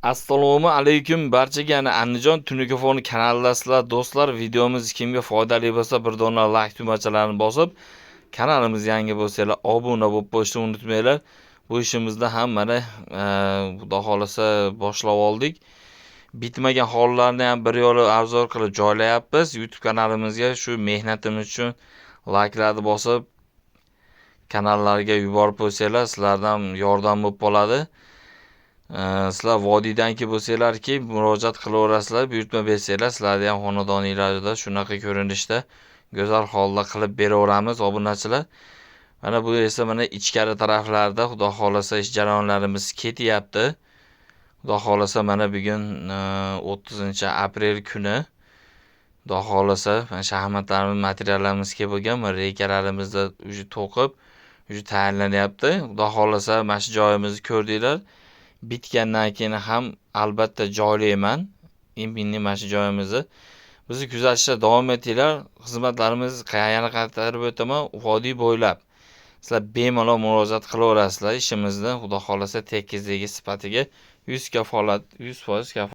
Assalomu alaykum barchaga. Andijon Tunikofoni kanalidasizlar do'stlar. Videomiz kimga foydali bo'lsa bir dona like tugmachalarini bosib, kanalimiz yangi bo'lsanglar obuna bo'lib qo'yishni unutmanglar. Bu ishimizni ham mana xudo xolasa boshlab oldik. Bitmagan hollarni ham bir yo'la arzor qilib joylayapmiz. YouTube kanalimizga shu mehnatimiz uchun like'larni bosib kanallarga yuborib qo'ysanglar, sizlardan yordam bo'lib qoladi. Sizlar vodiydanki bo'lsanglarki murojaat qilaverasizlar, buyurtma bersanglar, sizlarni ham xonadoninglarda shunaqa ko'rinishda go'zal holda qilib beraveramiz obunachilar. Mana bu esa mana ichkari taraflarda xudo xolasa ish jarayonlarimiz ketyapti. Xudo xolasa mana bugun 30-aprel kuni xudo xolasa mana shaxmatlarimiz, materiallarimiz kelib bo'lgan, reykalarimizni уже to'qib, уже tayyorlanyapti. Xudo xolasa mana shu joyimizni ko'rdinglar. Bitgandan keyin ham albatta joylayman. Endi mana shu joyimizni bizni kuzatishda davom etinglar. Xizmatlarimiz yana qaytarib o'taman, vodiy bo'ylab. Sizlar bemalol murojaat qilaverasizlar. Ishimizni xudo xolasa tekizligi sifatiga 100% kafolat